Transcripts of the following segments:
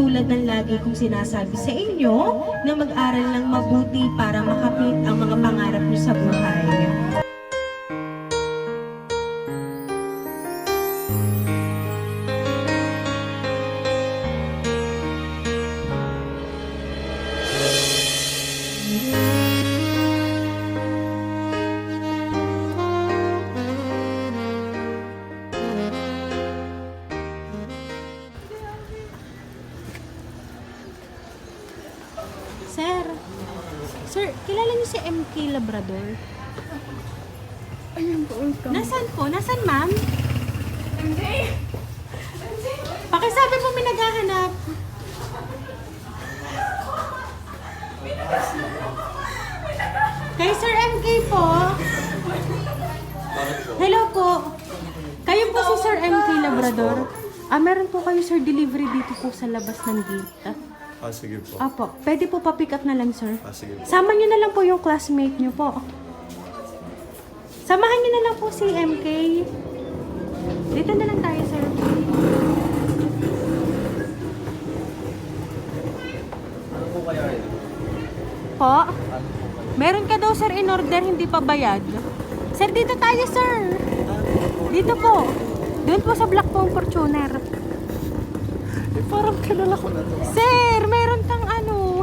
Tulad ng lagi kong sinasabi sa inyo na mag-aral ng mabuti para makamit ang mga pangarap niyo sa buhay. Sir, kilala niyo si MK Labrador? Ayun po, Nasaan po? Nasaan, ma'am? Pakisabi po may naghahanap. Kay Sir MK po. Hello po. Kayo po si Sir MK Labrador? Meron po kayo, sir, delivery dito po sa labas ng gate. Sige po. Apo, pwede po pa-pick up na lang, sir. Sige po. Sama niyo na lang po yung classmate niyo po. Samahan niyo na lang po si MK. Dito na lang tayo, sir. Ano po kaya yun? Po? Meron ka daw, sir, in order, hindi pa bayad. Sir, dito tayo, sir. Dito po. Doon po sa Black Phone Fortuner. Parang kilala ko na to. Sir, meron kang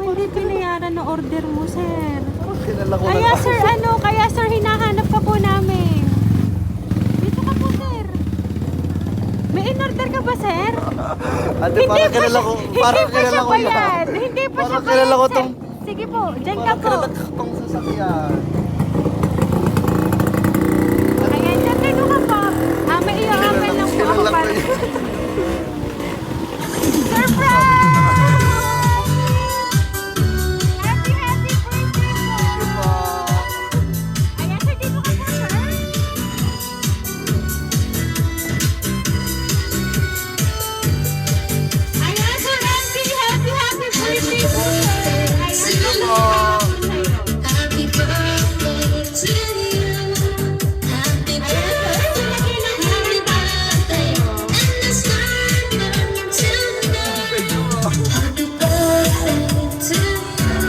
hindi pinayaran na order mo, sir. Parang kilala ko Kaya, na to. sir, kaya, sir, hinahanap ka po namin. Dito ka po, sir. May in-order ka ba, sir? Ate, parang kilala ko. Parang kilala ko yan. Hindi pa siya Parang kilala ko sir. tong. Sige po, dyan ka Parang po. kilala ko tong sasakyan. Ayan, dyan dito ka po. May i-open lang po ako Kilala ko para. yun. Surprise! Happy birthday po! Ayan, sir, dito ka po, sir. Ayan, sir, happy birthday po! Ayan, Sige po. Happy birthday to you. Happy birthday, happy birthday, and the sun burning tonight. Happy birthday to you.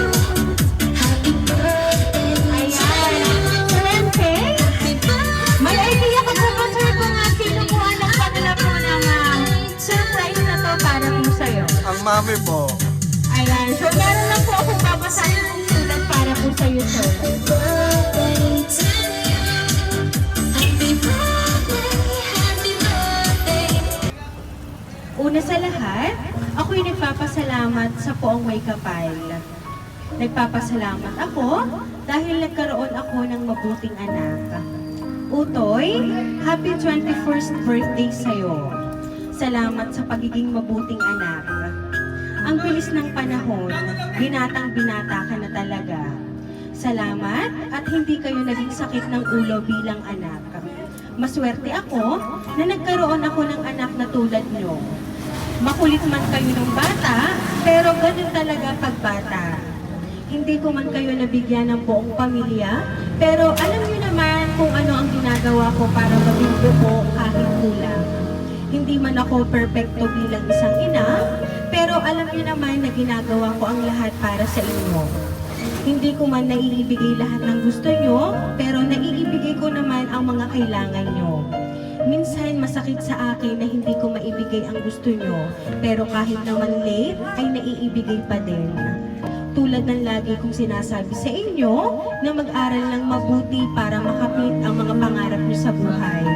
Happy birthday to you. Sir MK? Happy birthday. May idea ka po ba, sir, kung sino po ang nagpadala po ng surprise na to para po sa'yo? Ang mami po. Ayan, so meron lang po akong babasahin ng sulat para po sa'yo, sir. Birthday to you. Happy birthday, happy birthday. Una sa lahat, ako'y nagpapasalamat sa poong may kapal. Nagpapasalamat ako dahil nagkaroon ako ng mabuting anak. Utoy, happy 21st birthday sa'yo. Salamat sa pagiging mabuting anak. Ang bilis ng panahon, binatang-binata ka na talaga. Salamat at hindi kayo naging sakit ng ulo bilang anak. Maswerte ako na nagkaroon ako ng anak na tulad nyo. Makulit man kayo ng bata, pero ganun talaga pagbata. Hindi ko man kayo nabigyan ng buong pamilya, pero alam niyo naman kung ano ang ginagawa ko para maging buo kahit kulang. Hindi man ako perpekto bilang isang ina, pero alam niyo naman na ginagawa ko ang lahat para sa inyo. Hindi ko man naiibigay lahat ng gusto nyo, pero naiibigay ko naman ang mga kailangan nyo. Minsan masakit sa akin na hindi ko maibigay ang gusto nyo, pero kahit naman late, ay naiibigay pa din. Tulad ng lagi kong sinasabi sa inyo, na mag-aral ng mabuti para makamit ang mga pangarap nyo sa buhay.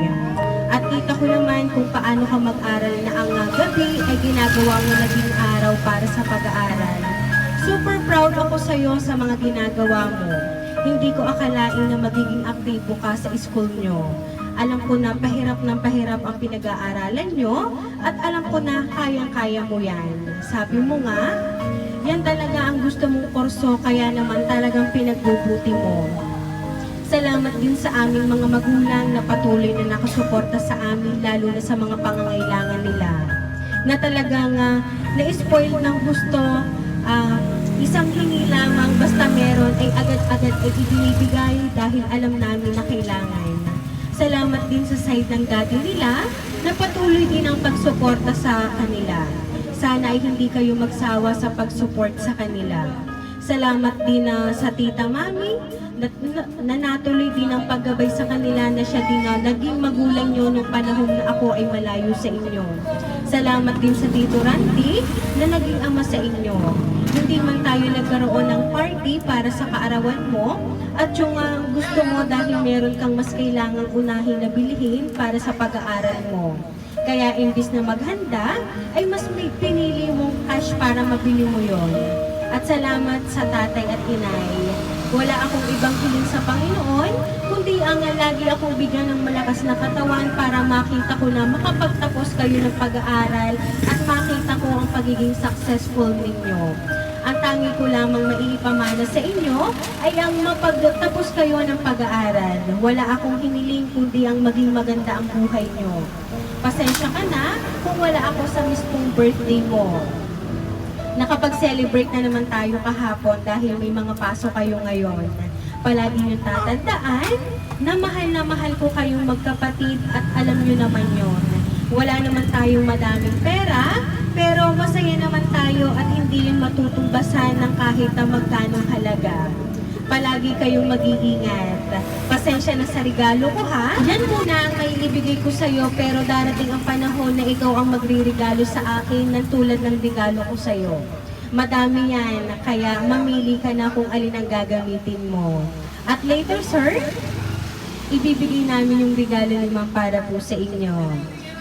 At kita ko naman kung paano ka mag-aral na ang gabi ay ginagawa mo naging araw para sa pag-aaral. Super proud ako sa iyo sa mga ginagawa mo. Hindi ko akalain na magiging aktibo ka sa school nyo. Alam ko na pahirap ng pahirap ang pinag-aaralan nyo at alam ko na kayang-kaya mo yan. Sabi mo nga, yan talaga ang gusto mong kurso kaya naman talagang pinagbubuti mo. Salamat din sa aming mga magulang na patuloy na nakasuporta sa amin lalo na sa mga pangangailangan nila. Na talagang na-spoil ng gusto, isang hingi lamang basta meron ay agad-agad ay ibinibigay dahil alam namin na kailangan. Salamat din sa side ng daddy nila na patuloy din ang pagsuporta sa kanila. Sana ay hindi kayo magsawa sa pag-support sa kanila. Salamat din sa tita mami na natuloy din ang paggabay sa kanila na siya din na naging magulang nyo nung panahon na ako ay malayo sa inyo. Salamat din sa Tito Randy na naging ama sa inyo. Hindi man tayo nagkaroon ng party para sa kaarawan mo at yung gusto mo dahil meron kang mas kailangang unahin na bilhin para sa pag-aaral mo. Kaya imbis na maghanda, ay mas may pinili mong cash para mabili mo yon. At salamat sa tatay at inay. Wala akong ibang hiling sa Panginoon, kundi ang lagi akong bigyan ng malakas na katawan para makita ko na makapagtapos kayo ng pag-aaral at makita ko ang pagiging successful ninyo. Ang tangi ko lamang maipamana sa inyo ay ang mapagtapos kayo ng pag-aaral. Wala akong hiniling kundi ang maging maganda ang buhay nyo. Pasensya ka na kung wala ako sa mismong birthday mo. Nakapag-celebrate na naman tayo kahapon dahil may mga pasok kayo ngayon. Palagi niyong tatandaan na mahal ko kayong magkapatid at alam niyo naman yon. Wala naman tayong madaming pera, pero masaya naman tayo at hindi yun matutumbasan ng kahit na magkanong halaga. Palagi kayong mag-iingat. Pasensya na sa regalo ko ha. Yan muna ang may ibigay ko sa'yo pero darating ang panahon na ikaw ang magre-regalo sa akin ng tulad ng regalo ko sa'yo. Madami yan, kaya mamili ka na kung alin ang gagamitin mo. At later sir, ibibigay namin yung regalo ni Ma'am para po sa inyo.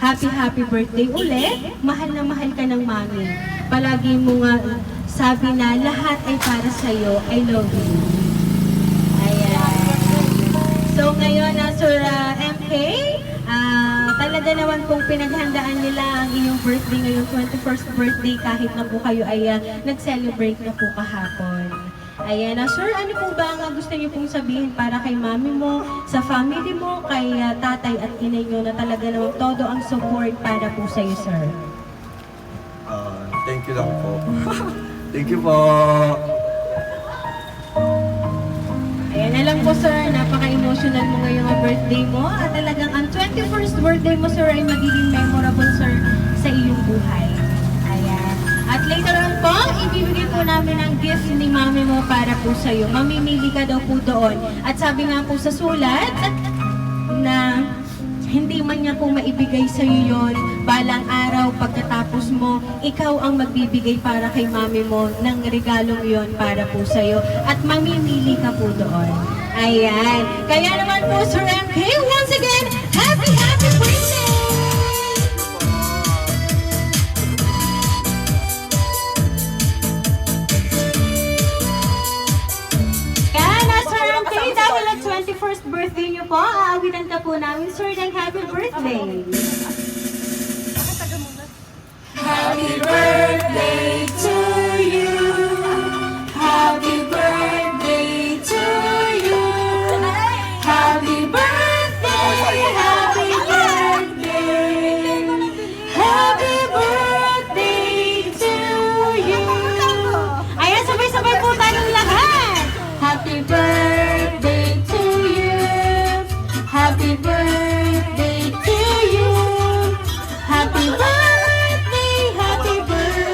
Happy birthday ulit. Mahal na mahal ka ng mami. Palagi mo nga sabi na lahat ay para sa'yo. I love you. So ngayon, Sir MK, talaga naman kung pinaghandaan nila ang iyong birthday ngayong 21st birthday kahit na po kayo ay nag-celebrate na po kahapon. Ayan, Sir, ano po ba ang gusto niyo pong sabihin para kay mami mo, sa family mo, kay tatay at inay niyo na talaga naman todo ang support para po sa iyo, Sir? Thank you lang po. Thank you po. Ayan na lang po sir, napaka-emotional mo ngayong birthday mo at talagang ang 21st birthday mo sir ay magiging memorable sir sa iyong buhay. Ayan. At later on po, ibibigay po namin ang gift ni mami mo para po sa iyo. Mamimili ka daw po doon. At sabi nga po sa sulat na hindi man niya po maibigay sa iyo yon, balang araw pagkatapos mo, ikaw ang magbibigay para kay mami mo ng regalong yon para po sa iyo at mamimili ka po doon. Ayan. Kaya naman po Sir MK, once again, happy birthday! Dahil ang 21st birthday niyo po, aawitan ka po namin, Sir, ng happy birthday. Happy birthday to you. Happy birthday to you. Happy birthday, happy birthday. Happy birthday to you. Ayan, sabay-sabay po tayong lahat. Happy birthday to you. Happy birthday to you. Happy birthday, happy birthday.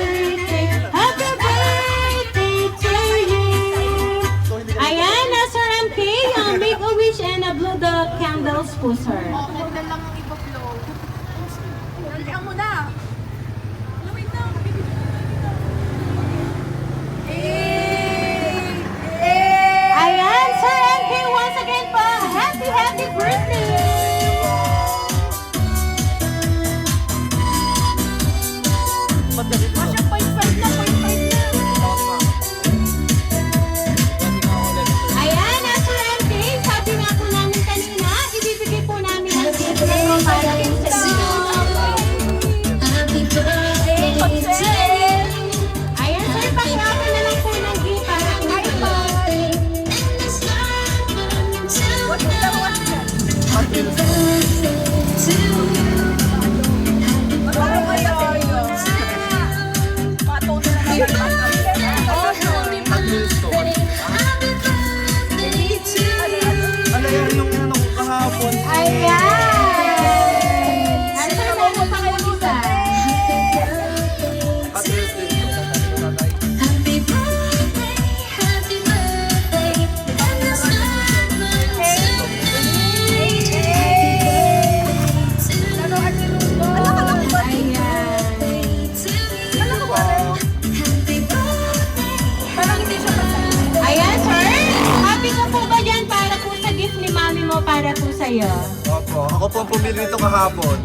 para po sa'yo. Opo, ako po ang pumili nito kahapon.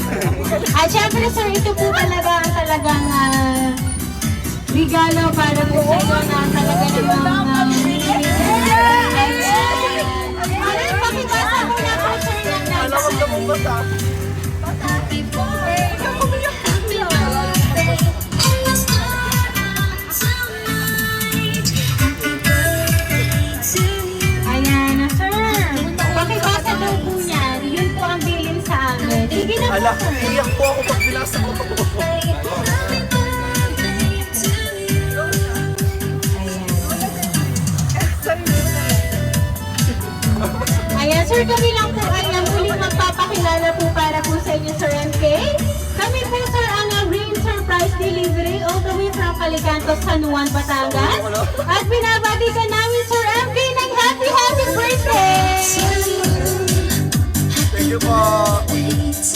At syempre sir, ito po talaga ang talagang regalo para po sa'yo na talaga namang Ayan, pakibasa mo na po sir ng Alam ko na mong basa. Happy birthday, happy birthday. And let's start out tonight. Happy birthday to you. Ayan na sir. Pakibasa daw po niyan. Yun po ang bilin sa amin. Sige na po Ala, sir. iyak po ako pag binasa ko. Happy birthday to you. Ayan, sir, kami lang po ay muling magpapakilala po para po sa inyo, Sir MK. Kami po, sir, ang Rain Surprise Delivery all the way from Calicanto, San Juan, Batangas. At binabati ka namin, Sir MK, ng happy birthday! Thank you po. To